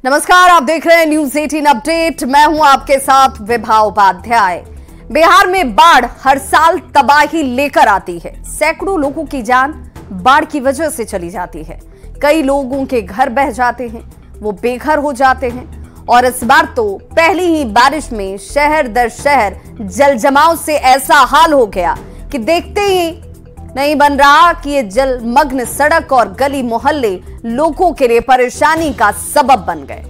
नमस्कार, आप देख रहे हैं न्यूज 18 अपडेट। मैं हूं आपके साथ विभा उपाध्याय। बिहार में बाढ़ हर साल तबाही लेकर आती है। सैकड़ों लोगों की जान बाढ़ की वजह से चली जाती है। कई लोगों के घर बह जाते हैं, वो बेघर हो जाते हैं। और इस बार तो पहली ही बारिश में शहर दर शहर जल जमाव से ऐसा हाल हो गया कि देखते ही नहीं बन रहा कि ये जलमग्न सड़क और गली मोहल्ले लोगों के लिए परेशानी का सबब बन गए।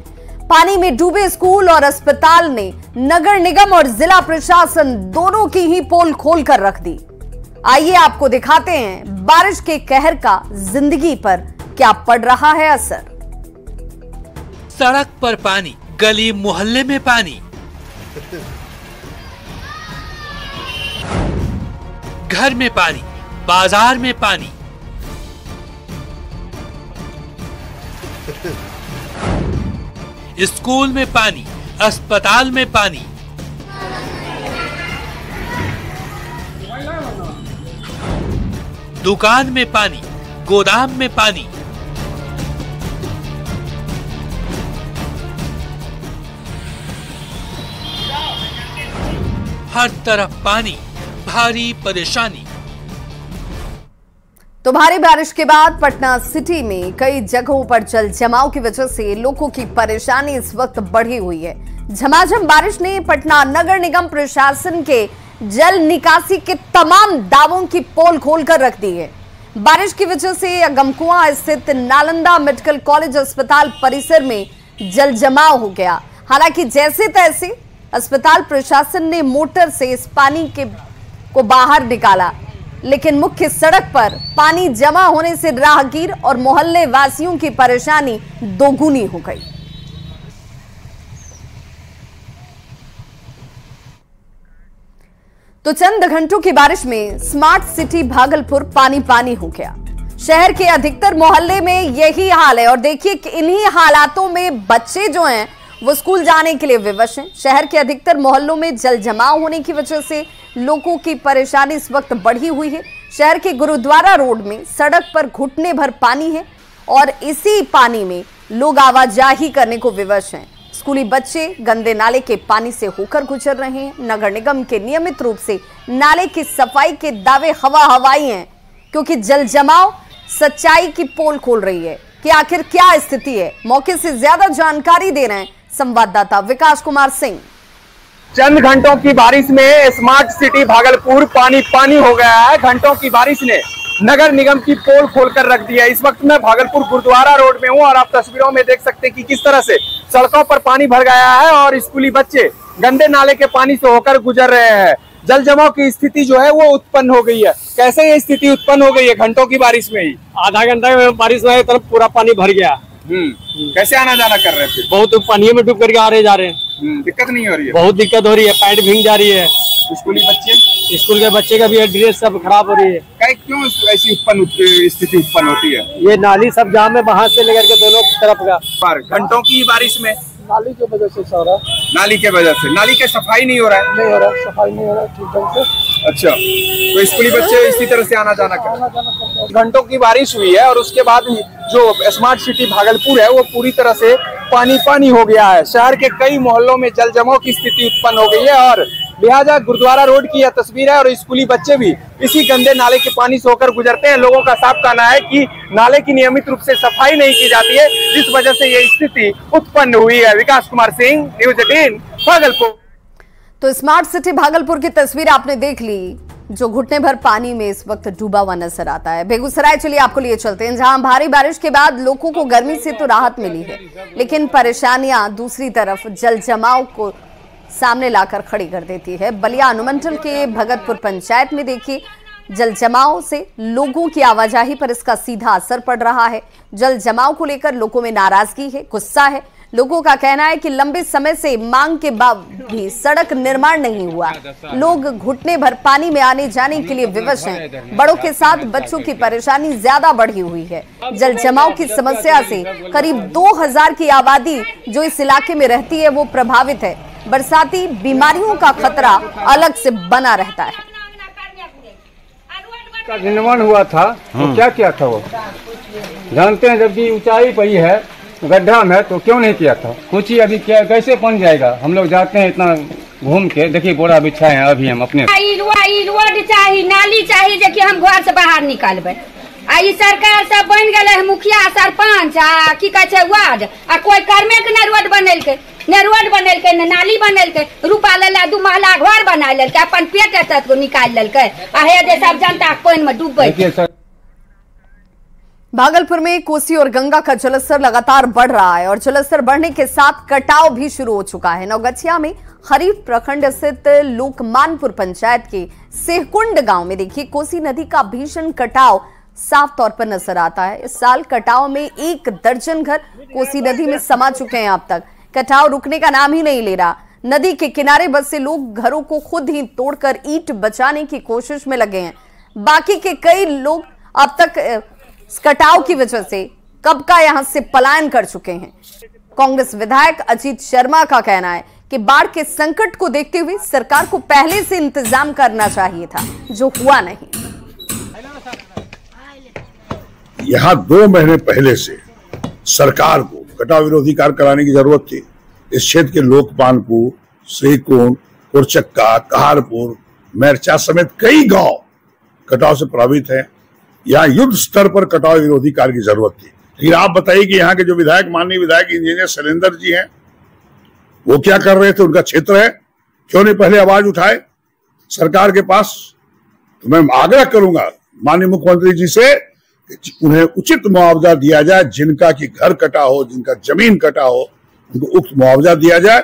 पानी में डूबे स्कूल और अस्पताल ने नगर निगम और जिला प्रशासन दोनों की ही पोल खोल कर रख दी। आइए आपको दिखाते हैं बारिश के कहर का जिंदगी पर क्या पड़ रहा है असर। सड़क पर पानी, गली मोहल्ले में पानी, घर में पानी, बाजार में पानी, स्कूल में पानी, अस्पताल में पानी, दुकान में पानी, गोदाम में पानी, हर तरफ पानी, भारी परेशानी। तो भारी बारिश के बाद पटना सिटी में कई जगहों पर जल जमाव की वजह से लोगों की परेशानी इस वक्त बढ़ी हुई है। झमाझम बारिश ने पटना नगर निगम प्रशासन के जल निकासी के तमाम दावों की पोल खोलकर रख दी है। बारिश की वजह से अगमकुआं स्थित नालंदा मेडिकल कॉलेज अस्पताल परिसर में जल जमाव हो गया। हालांकि जैसे तैसे अस्पताल प्रशासन ने मोटर से इस पानी को बाहर निकाला, लेकिन मुख्य सड़क पर पानी जमा होने से राहगीर और मोहल्ले वासियों की परेशानी दोगुनी हो गई। तो चंद घंटों की बारिश में स्मार्ट सिटी भागलपुर पानी पानी हो गया। शहर के अधिकतर मोहल्ले में यही हाल है और देखिए कि इन्हीं हालातों में बच्चे जो हैं वो स्कूल जाने के लिए विवश हैं। शहर के अधिकतर मोहल्लों में जल जमाव होने की वजह से लोगों की परेशानी इस वक्त बढ़ी हुई है। शहर के गुरुद्वारा रोड में सड़क पर घुटने भर पानी है और इसी पानी में लोग आवाजाही करने को विवश हैं। स्कूली बच्चे गंदे नाले के पानी से होकर गुजर रहे हैं। नगर निगम के नियमित रूप से नाले की सफाई के दावे हवाई हैं, क्योंकि जल जमाव सच्चाई की पोल खोल रही है कि आखिर क्या स्थिति है। मौके से ज्यादा जानकारी दे रहे हैं संवाददाता विकास कुमार सिंह। चंद घंटों की बारिश में स्मार्ट सिटी भागलपुर पानी पानी हो गया है। घंटों की बारिश ने नगर निगम की पोल खोलकर रख दी है। इस वक्त मैं भागलपुर गुरुद्वारा रोड में हूं और आप तस्वीरों में देख सकते हैं कि किस तरह से सड़कों पर पानी भर गया है और स्कूली बच्चे गंदे नाले के पानी से होकर गुजर रहे हैं। जल जमाव की स्थिति जो है वो उत्पन्न हो गई है। कैसे ये स्थिति उत्पन्न हो गई है? घंटों की बारिश में ही, आधा घंटा में बारिश में तरफ पूरा पानी भर गया। कैसे आना जाना कर रहे थे? बहुत पानी में डूब करके आ रहे जा रहे हैं। दिक्कत नहीं हो रही है? बहुत दिक्कत हो रही है, पैंट भीग जा रही है। स्कूली बच्चे, स्कूल के बच्चे का भी ड्रेस सब खराब हो रही है। क्यों ऐसी स्थिति उत्पन्न होती है? ये नाली सब जाम है, वहाँ से लेकर के दोनों तरफ का। पर घंटों की बारिश में नाली की वजह से सारा, नाली के वजह से, नाली का सफाई नहीं हो रहा है? नहीं हो रहा, सफाई नहीं हो रहा ठीक ढंग से। अच्छा, तो स्कूली बच्चे इसी तरह से आना जाना कर। घंटों की बारिश हुई है और उसके बाद जो स्मार्ट सिटी भागलपुर है वो पूरी तरह से पानी पानी हो गया है। शहर के कई मोहल्लों में जल जमाव की स्थिति उत्पन्न हो गई है और लिहाजा गुरुद्वारा रोड की यह तस्वीर है और स्कूली बच्चे भी इसी गंदे नाले के पानी से होकर गुजरते हैं। लोगों का साफ कहना है कि नाले की नियमित रूप से सफाई नहीं की जाती है, जिस वजह से यह स्थिति उत्पन्न हुई है। विकास कुमार सिंह, न्यूज 18 भागलपुर। तो स्मार्ट सिटी भागलपुर की तस्वीर आपने देख ली, जो घुटने भर पानी में इस वक्त डूबा हुआ नजर आता है। बेगूसराय चलिए आपको लिए चलते हैं, जहां भारी बारिश के बाद लोगों को गर्मी से तो राहत मिली है, लेकिन परेशानियां दूसरी तरफ जल जमाव को सामने लाकर खड़ी कर देती है। बलिया अनुमंडल के भगतपुर पंचायत में देखिए, जल जमाव से लोगों की आवाजाही पर इसका सीधा असर पड़ रहा है। जल जमाव को लेकर लोगों में नाराजगी है, गुस्सा है। लोगों का कहना है कि लंबे समय से मांग के बाद भी सड़क निर्माण नहीं हुआ। लोग घुटने भर पानी में आने जाने के लिए विवश हैं। बड़ों के साथ बच्चों की परेशानी ज्यादा बढ़ी हुई है। जल जमाव की समस्या से करीब 2000 की आबादी जो इस इलाके में रहती है वो प्रभावित है। बरसाती बीमारियों का खतरा अलग से बना रहता है। का निर्माण हुआ था तो क्या था वो जानते हैं। जबकि ऊंचाई पड़ी है गड्ढा में तो क्यों नहीं किया था? सोचिए अभी क्या कैसे बन जाएगा। हम लोग जाते हैं इतना घूम के, देखिए बोरा बिछाए हैं अभी हम अपने। रोड चाहिए, नाली चाहिए जे कि हम घर से बाहर निकालबे। आई सरकार सब बन गए, मुखिया सरपंच आ की कहे छै वार्ड, आ कोई कर्मे के न रोड बनेलके, न रोड बनेलके, न नाली बनेलके, रूपा लेला 2 महला घर बना लेलके, अपन पेट तक को निकाल लेलके, आ हे जे सब जनता पानी में डूबे। भागलपुर में कोसी और गंगा का जलस्तर लगातार बढ़ रहा है और जलस्तर बढ़ने के साथ कटाव भी शुरू हो चुका है। नवगछिया में खरीफ प्रखंड स्थित लोकमानपुर पंचायत के सेहकुंड गांव में देखिए कोसी नदी का भीषण कटाव साफ तौर पर नजर आता है। इस साल कटाव में 1 दर्जन घर कोसी नदी में समा चुके हैं। अब तक कटाव रुकने का नाम ही नहीं ले रहा। नदी के किनारे बसे लोग घरों को खुद ही तोड़कर ईंट बचाने की कोशिश में लगे हैं। बाकी के कई लोग अब तक कटाव की वजह से कब का यहां से पलायन कर चुके हैं। कांग्रेस विधायक अजीत शर्मा का कहना है कि बाढ़ के संकट को देखते हुए सरकार को पहले से इंतजाम करना चाहिए था, जो हुआ नहीं। यहाँ 2 महीने पहले से सरकार को कटाव विरोधी कार्य कराने की जरूरत थी। इस क्षेत्र के लोकमानपुर, सेहकुंड, पुरचक्का, कहारपुर, मैरचा समेत कई गांव कटाव से प्रभावित हैं। यहाँ युद्ध स्तर पर कटाव विरोधी कार्य की जरूरत थी। लेकिन आप बताइए कि यहाँ के जो विधायक, माननीय विधायक इंजीनियर शैलेंद्र जी हैं, वो क्या कर रहे थे? उनका क्षेत्र है, क्यों नहीं पहले आवाज उठाए सरकार के पास? तो मैं आग्रह करूंगा माननीय मुख्यमंत्री जी से कि उन्हें उचित मुआवजा दिया जाए। जिनका की घर कटा हो, जिनका जमीन कटा हो, उनको उक्त मुआवजा दिया जाए।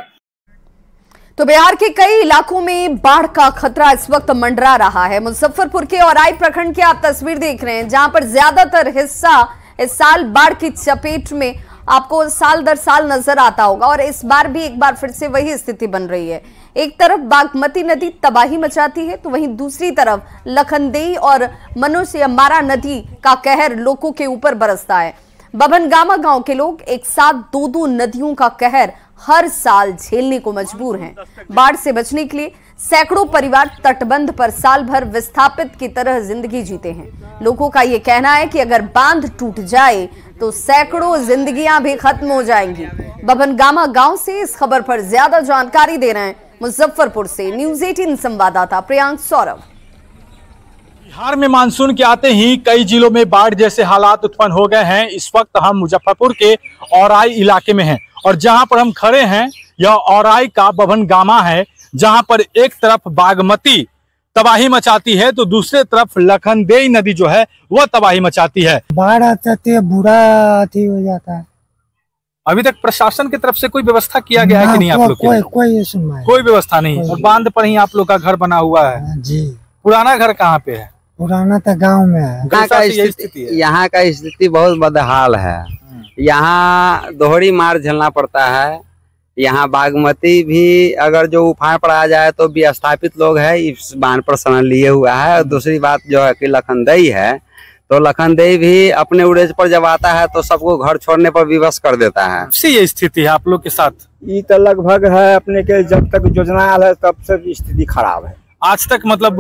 तो बिहार के कई इलाकों में बाढ़ का खतरा इस वक्त मंडरा रहा है। मुजफ्फरपुर के औराई प्रखंड की आप तस्वीर देख रहे हैं, जहां पर ज्यादातर हिस्सा इस साल बाढ़ की चपेट में आपको साल दर साल नजर आता होगा और इस बार भी एक बार फिर से वही स्थिति बन रही है। एक तरफ बागमती नदी तबाही मचाती है तो वहीं दूसरी तरफ लखनदेई और मनुष्यमारा नदी का कहर लोगों के ऊपर बरसता है। बभनगामा गांव के लोग एक साथ 2 नदियों का कहर हर साल झेलने को मजबूर हैं। बाढ़ से बचने के लिए सैकड़ों परिवार तटबंध पर साल भर विस्थापित की तरह जिंदगी जीते हैं। लोगों का यह कहना है कि अगर बांध टूट जाए तो सैकड़ों जिंदगियां भी खत्म हो जाएंगी। बभनगामा गांव से इस खबर पर ज्यादा जानकारी दे रहे हैं मुजफ्फरपुर से न्यूज़ 18 संवाददाता प्रियांक सौरभ। बिहार में मानसून के आते ही कई जिलों में बाढ़ जैसे हालात उत्पन्न हो गए हैं। इस वक्त हम मुजफ्फरपुर के औराई इलाके में हैं और जहां पर हम खड़े हैं यह औराई का बभनगामा है, जहां पर एक तरफ बागमती तबाही मचाती है तो दूसरे तरफ लखनदेई नदी जो है वह तबाही मचाती है। बाढ़ आते बुरा हो जाता है। अभी तक प्रशासन की तरफ से कोई व्यवस्था किया गया है कि नहीं? आप लोग कोई व्यवस्था नहीं और बांध पर ही आप लोग का घर बना हुआ है जी। पुराना घर कहाँ पे है? पुराना तो गांव में है। यहाँ का स्थिति बहुत बदहाल है। यहाँ दोहरी मार झेलना पड़ता है। यहाँ बागमती भी अगर जो उफान पड़ा जाए तो विस्थापित लोग है इस बांध पर शरण लिए हुआ है। और दूसरी बात जो है कि लखनदेई है तो लखनदेई भी अपने उड़ेज पर जब आता है तो सबको घर छोड़ने पर विवश कर देता है। ये स्थिति है आप लोग के साथ? ये तो लगभग है अपने के जब तक योजना आया है तब से स्थिति खराब है। आज तक मतलब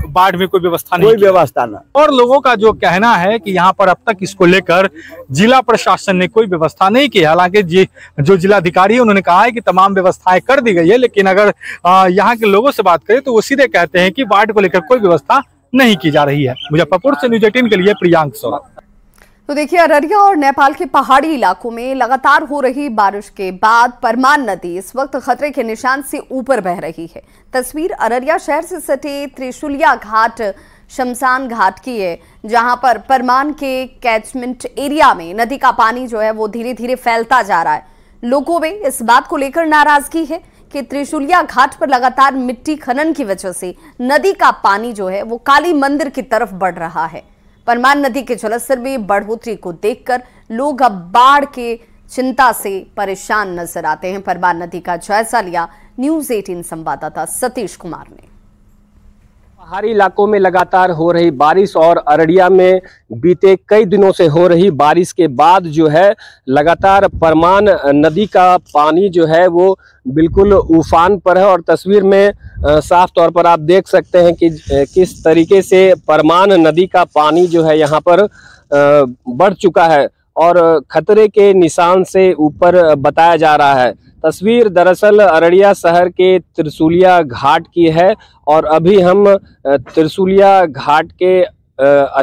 बाढ़ में कोई व्यवस्था नहीं? कोई व्यवस्था नहीं। और लोगों का जो कहना है कि यहाँ पर अब तक इसको लेकर जिला प्रशासन ने कोई व्यवस्था नहीं की। हालांकि जो जिलाधिकारी है उन्होंने कहा है कि तमाम व्यवस्थाएं कर दी गई है, लेकिन अगर यहाँ के लोगों से बात करें तो वो सीधे कहते हैं कि बाढ़ को लेकर कोई व्यवस्था नहीं की जा रही है। मुजफ्फरपुर से न्यूज़ 18 के लिए प्रियांक सौरभ। तो देखिए, अररिया और नेपाल के पहाड़ी इलाकों में लगातार हो रही बारिश के बाद परमान नदी इस वक्त खतरे के निशान से ऊपर बह रही है। तस्वीर अररिया शहर से सटे त्रिशुलिया घाट शमशान घाट की है, जहां पर परमान के कैचमेंट एरिया में नदी का पानी जो है वो धीरे धीरे फैलता जा रहा है। लोगों में इस बात को लेकर नाराजगी है कि त्रिशुलिया घाट पर लगातार मिट्टी खनन की वजह से नदी का पानी जो है वो काली मंदिर की तरफ बढ़ रहा है। परमान नदी के जलस्तर में बढ़ोतरी को देखकर लोग अब बाढ़ के चिंता से परेशान नजर आते हैं। परमान नदी का जायजा लिया न्यूज़ 18 संवाददाता सतीश कुमार ने। पहाड़ी इलाकों में लगातार हो रही बारिश और अररिया में बीते कई दिनों से हो रही बारिश के बाद जो है लगातार परमान नदी का पानी जो है वो बिल्कुल उफान पर है। और तस्वीर में साफ तौर पर आप देख सकते हैं कि किस तरीके से परमान नदी का पानी जो है यहाँ पर बढ़ चुका है। और खतरे के निशान से ऊपर बताया जा रहा है। तस्वीर दरअसल अररिया शहर के त्रिशूलिया घाट की है और अभी हम त्रिशूलिया घाट के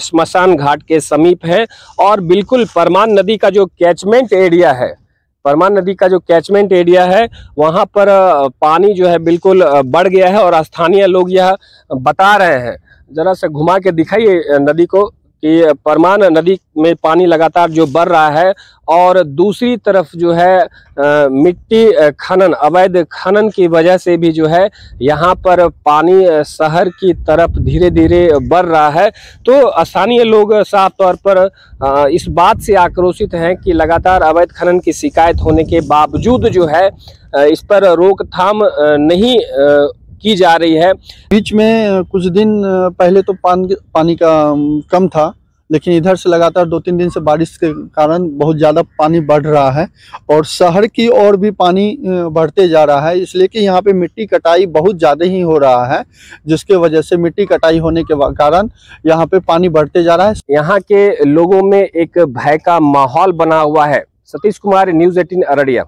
श्मशान घाट के समीप है और बिल्कुल परमान नदी का जो कैचमेंट एरिया है, परमान नदी का जो कैचमेंट एरिया है वहां पर पानी जो है बिल्कुल बढ़ गया है और स्थानीय लोग यह बता रहे हैं। जरा से घुमा के दिखाइए नदी को कि परमान नदी में पानी लगातार जो बढ़ रहा है और दूसरी तरफ जो है मिट्टी खनन, अवैध खनन की वजह से भी जो है यहाँ पर पानी शहर की तरफ धीरे धीरे बढ़ रहा है। तो स्थानीय लोग साफ तौर पर इस बात से आक्रोशित हैं कि लगातार अवैध खनन की शिकायत होने के बावजूद जो है इस पर रोकथाम नहीं की जा रही है। बीच में कुछ दिन पहले तो पानी का कम था, लेकिन इधर से लगातार 2-3 दिन से बारिश के कारण बहुत ज़्यादा पानी बढ़ रहा है और शहर की ओर भी पानी बढ़ते जा रहा है, इसलिए कि यहाँ पे मिट्टी कटाई बहुत ज़्यादा ही हो रहा है, जिसके वजह से मिट्टी कटाई होने के कारण यहाँ पे पानी बढ़ते जा रहा है। यहाँ के लोगों में एक भय का माहौल बना हुआ है। सतीश कुमार, न्यूज़ 18 अररिया।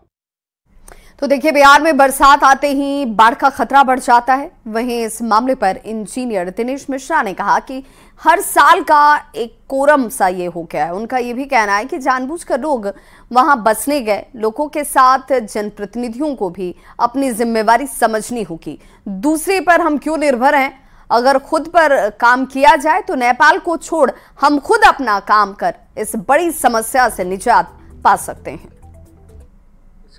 तो देखिए, बिहार में बरसात आते ही बाढ़ का खतरा बढ़ जाता है। वहीं इस मामले पर इंजीनियर दिनेश मिश्रा ने कहा कि हर साल का एक कोरम सा ये हो गया है। उनका ये भी कहना है कि जानबूझकर लोग वहां बसने गए लोगों के साथ जनप्रतिनिधियों को भी अपनी जिम्मेवारी समझनी होगी। दूसरे पर हम क्यों निर्भर हैं? अगर खुद पर काम किया जाए तो नेपाल को छोड़ हम खुद अपना काम कर इस बड़ी समस्या से निजात पा सकते हैं।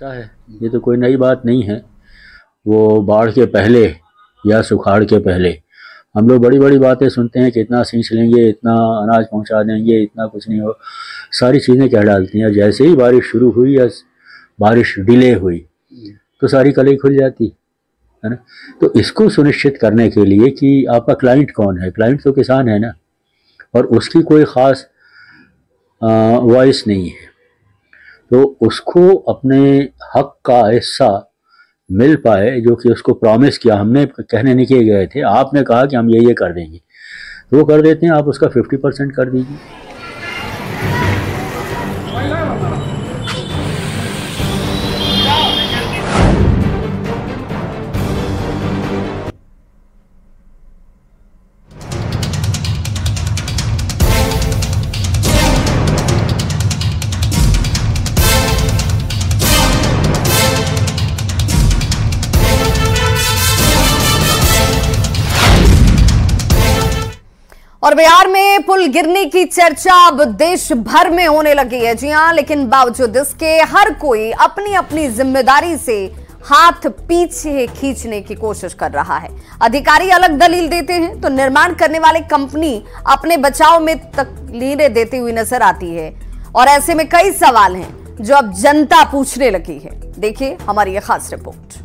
है ये तो कोई नई बात नहीं है। वो बाढ़ के पहले या सुखाड़ के पहले हम लोग बड़ी बड़ी बातें सुनते हैं कि इतना सींच लेंगे, इतना अनाज पहुंचा देंगे, इतना कुछ नहीं हो, सारी चीज़ें कह डालती हैं। जैसे ही बारिश शुरू हुई या बारिश डिले हुई तो सारी कलई खुल जाती है ना। तो इसको सुनिश्चित करने के लिए कि आपका क्लाइंट कौन है, क्लाइंट तो किसान है ना, और उसकी कोई ख़ास वॉइस नहीं है, तो उसको अपने हक का हिस्सा मिल पाए जो कि उसको प्रॉमिस किया। हमने कहने नहीं किए गए थे, आपने कहा कि हम ये कर देंगे तो वो कर देते हैं। आप उसका 50% कर दीजिए। और बिहार में पुल गिरने की चर्चा अब देश भर में होने लगी है। जी हां, लेकिन बावजूद इसके हर कोई अपनी अपनी जिम्मेदारी से हाथ पीछे खींचने की कोशिश कर रहा है। अधिकारी अलग दलील देते हैं तो निर्माण करने वाले कंपनी अपने बचाव में तकलीरें देती हुई नजर आती है। और ऐसे में कई सवाल हैं जो अब जनता पूछने लगी है। देखिए हमारी यह खास रिपोर्ट।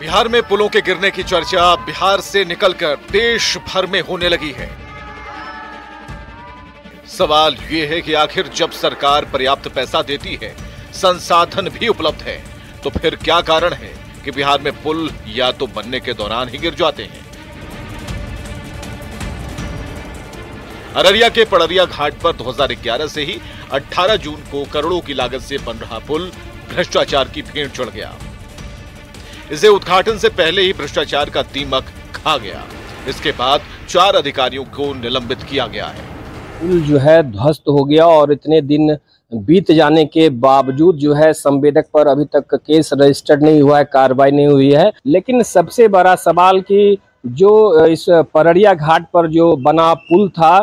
बिहार में पुलों के गिरने की चर्चा बिहार से निकलकर देश भर में होने लगी है। सवाल यह है कि आखिर जब सरकार पर्याप्त पैसा देती है, संसाधन भी उपलब्ध है, तो फिर क्या कारण है कि बिहार में पुल या तो बनने के दौरान ही गिर जाते हैं। अररिया के पड़रिया घाट पर 2011 से ही 18 जून को करोड़ों की लागत से बन रहा पुल भ्रष्टाचार की भेंट चढ़ गया। इसे उद्घाटन से पहले ही भ्रष्टाचार का दीमक खा गया। इसके बाद 4 अधिकारियों को निलंबित किया गया है। पुल जो है ध्वस्त हो गया और इतने दिन बीत जाने के बावजूद जो है संवेदक पर अभी तक केस रजिस्टर्ड नहीं हुआ है, कार्रवाई नहीं हुई है। लेकिन सबसे बड़ा सवाल कि जो इस पड़रिया घाट पर जो बना पुल था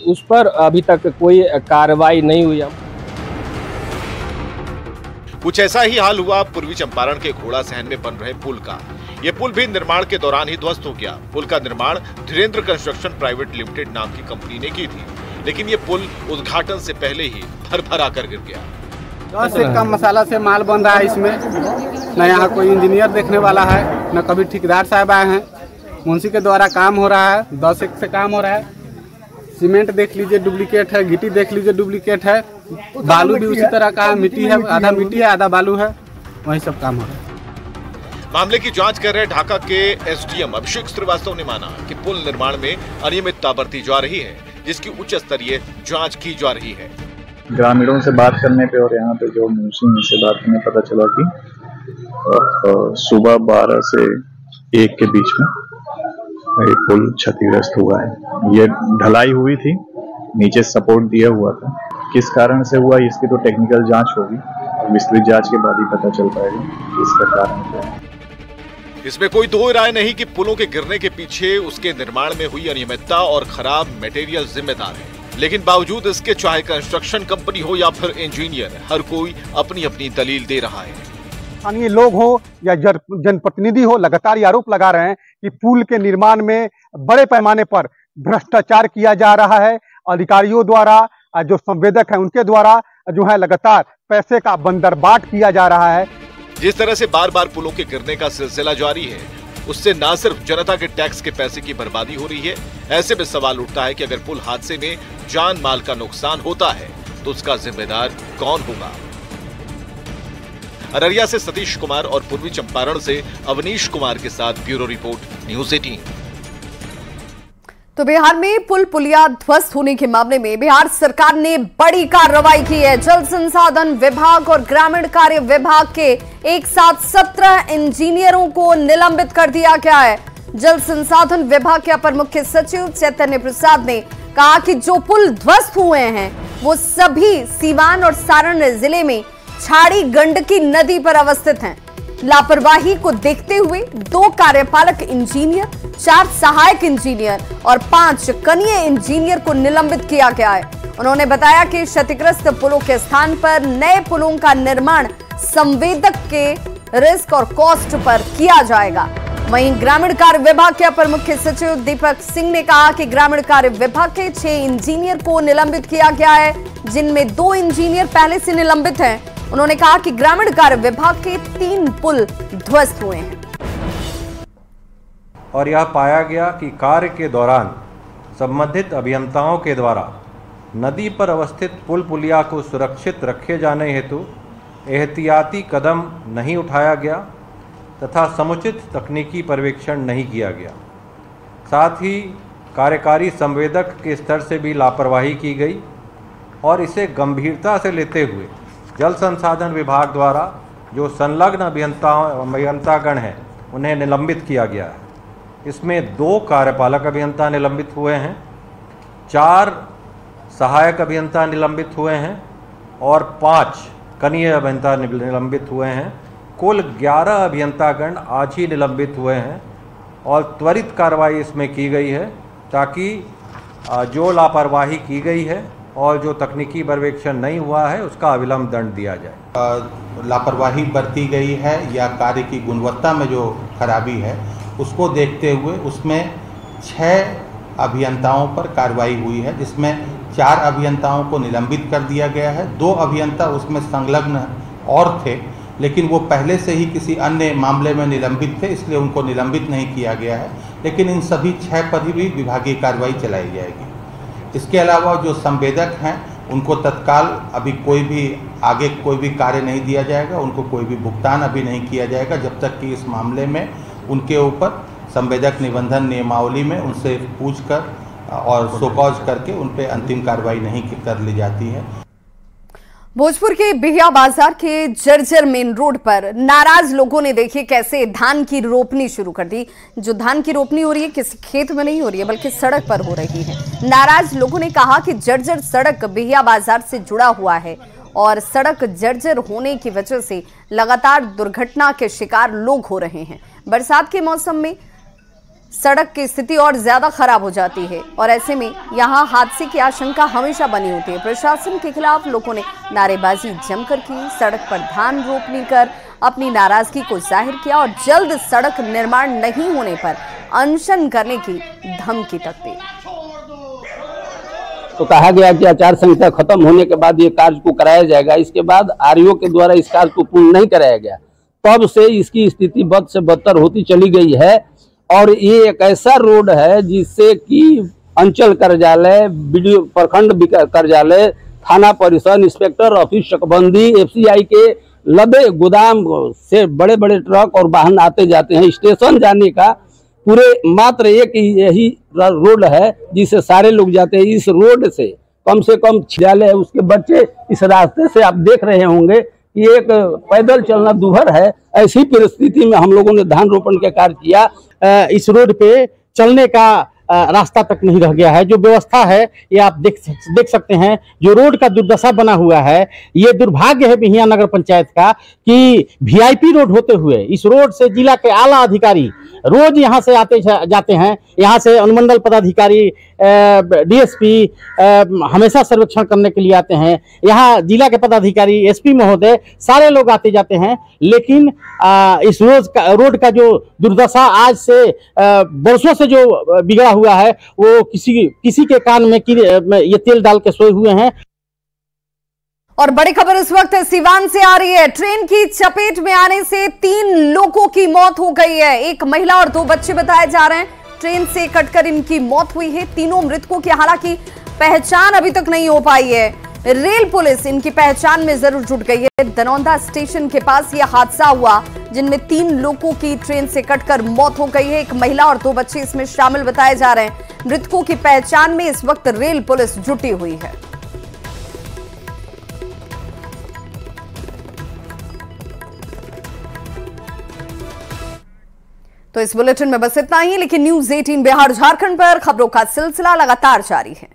उस पर अभी तक कोई कार्रवाई नहीं हुई। कुछ ऐसा ही हाल हुआ पूर्वी चंपारण के घोड़ा सहन में बन रहे पुल का। ये पुल भी निर्माण के दौरान ही ध्वस्त हो गया। पुल का निर्माण धीरेन्द्र कंस्ट्रक्शन प्राइवेट लिमिटेड नाम की कंपनी ने की थी, लेकिन ये पुल उद्घाटन से पहले ही भर कर गिर गया। 10 से कम मसाला से माल बन रहा है इसमें, न यहाँ कोई इंजीनियर देखने वाला है, न कभी ठेकेदार साहब आए हैं। मुंशी के द्वारा काम हो रहा है, 10 से काम हो रहा है। सीमेंट देख लीजिए डुप्लीकेट है, गिट्टी देख लीजिए डुप्लीकेट है, बालू भी उसी तरह का मिट्टी है, आधा मिट्टी है आधा बालू है, वही सब काम हो रहा है। मामले की जांच कर रहे ढाका के एसडीएम अभिषेक श्रीवास्तव ने माना कि पुल निर्माण में अनियमितता बरती जा रही है, जिसकी उच्च स्तरीय जांच की जा रही है। ग्रामीणों से बात करने पे और यहाँ पे जो मुंशी से बात करने पता चला कि सुबह 12 से 1 के बीच में ये पुल क्षतिग्रस्त हुआ है। ये ढलाई हुई थी, नीचे सपोर्ट दिया हुआ था, किस कारण से हुआ इसकी तो टेक्निकल जांच होगी, विस्तृत जांच के बाद ही पता चल पाएगा कि इसका कारण क्या है। इसमें कोई दो राय नहीं कि पुलों के गिरने के पीछे उसके निर्माण में हुई अनियमितता और खराब मटेरियल जिम्मेदार है, लेकिन बावजूद इसके चाहे कंस्ट्रक्शन कंपनी हो या फिर इंजीनियर, हर कोई अपनी अपनी दलील दे रहा है। स्थानीय लोग हो या जनप्रतिनिधि हो, लगातार ये आरोप लगा रहे हैं कि पुल के निर्माण में बड़े पैमाने पर भ्रष्टाचार किया जा रहा है। अधिकारियों द्वारा, जो संवेदक हैं उनके द्वारा जो है लगातार पैसे का बंदरबाट किया जा रहा है। जिस तरह से बार बार पुलों के गिरने का सिलसिला जारी है, उससे न सिर्फ जनता के टैक्स के पैसे की बर्बादी हो रही है, ऐसे में सवाल उठता है कि अगर पुल हादसे में जान माल का नुकसान होता है तो उसका जिम्मेदार कौन होगा। अररिया से सतीश कुमार और पूर्वी चंपारण से अवनीश कुमार के साथ ब्यूरो रिपोर्ट, न्यूज़ 18। तो बिहार में पुल पुलिया ध्वस्त होने के मामले में बिहार सरकार ने बड़ी कार्रवाई की है। जल संसाधन विभाग और ग्रामीण कार्य विभाग के एक साथ 17 इंजीनियरों को निलंबित कर दिया गया है। जल संसाधन विभाग के अपर मुख्य सचिव चैतन्य प्रसाद ने कहा कि जो पुल ध्वस्त हुए हैं वो सभी सीवान और सारण जिले में छाड़ी गंडकी नदी पर अवस्थित हैं। लापरवाही को देखते हुए 2 कार्यपालक इंजीनियर, 4 सहायक इंजीनियर और 5 कनीय इंजीनियर को निलंबित किया गया है। उन्होंने बताया कि क्षतिग्रस्त पुलों के स्थान पर नए पुलों का निर्माण संवेदक के रिस्क और कॉस्ट पर किया जाएगा। वहीं ग्रामीण कार्य विभाग के अपर मुख्य सचिव दीपक सिंह ने कहा कि ग्रामीण कार्य विभाग के 6 इंजीनियर को निलंबित किया गया है, जिनमें 2 इंजीनियर पहले से निलंबित हैं। उन्होंने कहा कि ग्रामीण कार्य विभाग के 3 पुल ध्वस्त हुए हैं और यह पाया गया कि कार्य के दौरान संबंधित अभियंताओं के द्वारा नदी पर अवस्थित पुल पुलिया को सुरक्षित रखे जाने हेतु एहतियाती कदम नहीं उठाया गया तथा समुचित तकनीकी पर्यवेक्षण नहीं किया गया। साथ ही कार्यकारी संवेदक के स्तर से भी लापरवाही की गई और इसे गंभीरता से लेते हुए जल संसाधन विभाग द्वारा जो संलग्न अभियंतागण हैं उन्हें निलंबित किया गया है। इसमें 2 कार्यपालक अभियंता निलंबित हुए हैं, 4 सहायक अभियंता निलंबित हुए हैं और 5 कनीय अभियंता निलंबित हुए हैं। कुल 11 अभियंतागण आज ही निलंबित हुए हैं और त्वरित कार्रवाई इसमें की गई है ताकि जो लापरवाही की गई है और जो तकनीकी पर्यवेक्षण नहीं हुआ है उसका अविलंब दंड दिया जाए। लापरवाही बरती गई है या कार्य की गुणवत्ता में जो खराबी है उसको देखते हुए उसमें 6 अभियंताओं पर कार्रवाई हुई है, जिसमें 4 अभियंताओं को निलंबित कर दिया गया है। 2 अभियंता उसमें संलग्न और थे, लेकिन वो पहले से ही किसी अन्य मामले में निलंबित थे, इसलिए उनको निलंबित नहीं किया गया है। लेकिन इन सभी 6 पर भी विभागीय कार्रवाई चलाई जाएगी। इसके अलावा जो संवेदक हैं उनको तत्काल अभी आगे कोई भी कार्य नहीं दिया जाएगा, उनको कोई भी भुगतान अभी नहीं किया जाएगा जब तक कि इस मामले में उनके ऊपर संवेदक निबंधन नियमावली में उनसे पूछकर और शोकॉज करके उन पर अंतिम कार्रवाई नहीं कर ली जाती है। भोजपुर के बिहिया बाजार के जर्जर मेन रोड पर नाराज लोगों ने देखिए कैसे धान की रोपनी शुरू कर दी। जो धान की रोपनी हो रही है किसी खेत में नहीं हो रही है बल्कि सड़क पर हो रही है। नाराज लोगों ने कहा कि जर्जर सड़क बिहिया बाजार से जुड़ा हुआ है और सड़क जर्जर होने की वजह से लगातार दुर्घटना के शिकार लोग हो रहे हैं। बरसात के मौसम में सड़क की स्थिति और ज्यादा खराब हो जाती है और ऐसे में यहां हादसे की आशंका हमेशा बनी होती है। प्रशासन के खिलाफ लोगों ने नारेबाजी जमकर की, सड़क पर धान रोपनी कर अपनी नाराजगी को जाहिर किया और जल्द सड़क निर्माण नहीं होने पर अनशन करने की धमकी तक दी। तो कहा गया कि आचार संहिता खत्म होने के बाद ये कार्य को कराया जाएगा। इसके बाद आरईओ के द्वारा इस कार्य को पूर्ण नहीं कराया गया, तब से इसकी स्थिति बद से बदतर होती चली गई है। और ये एक ऐसा रोड है जिससे कि अंचल कार्यालय, प्रखंड कार्यालय, थाना परिसर, इंस्पेक्टर ऑफिस, चकबंदी, FCI के लदे गोदाम से बड़े बड़े ट्रक और वाहन आते जाते हैं। स्टेशन जाने का पूरे मात्र एक यही रोड है जिसे सारे लोग जाते हैं। इस रोड से कम 6 है, उसके बच्चे इस रास्ते से आप देख रहे होंगे कि एक पैदल चलना दूभर है। ऐसी परिस्थिति में हम लोगों ने धान रोपण के कार्य किया। इस रोड पे चलने का रास्ता तक नहीं रह गया है। जो व्यवस्था है ये आप देख सकते हैं। जो रोड का दुर्दशा बना हुआ है, ये दुर्भाग्य है बिहियां नगर पंचायत का कि VIP रोड होते हुए इस रोड से जिला के आला अधिकारी रोज यहाँ से आते जाते हैं। यहाँ से अनुमंडल पदाधिकारी, DSP हमेशा सर्वेक्षण करने के लिए आते हैं। यहाँ जिला के पदाधिकारी, SP महोदय सारे लोग आते जाते हैं। लेकिन इस रोड का जो दुर्दशा आज से वर्षों से जो बिगड़ा हुआ है, वो किसी के कान में ये तेल डाल के सोए हुए हैं। और बड़ी खबर इस वक्त सिवान से आ रही है। ट्रेन की चपेट में आने से 3 लोगों की मौत हो गई है। एक महिला और 2 बच्चे बताए जा रहे हैं। ट्रेन से कटकर इनकी मौत हुई है। तीनों मृतकों की हालांकि पहचान अभी तक नहीं हो पाई है। रेल पुलिस इनकी पहचान में जरूर जुट गई है। दनौंदा स्टेशन के पास यह हादसा हुआ जिनमें 3 लोगों की ट्रेन से कटकर मौत हो गई है। एक महिला और 2 बच्चे इसमें शामिल बताए जा रहे हैं। मृतकों की पहचान में इस वक्त रेल पुलिस जुटी हुई है। तो इस बुलेटिन में बस इतना ही, लेकिन न्यूज़ 18 बिहार झारखंड पर खबरों का सिलसिला लगातार जारी है।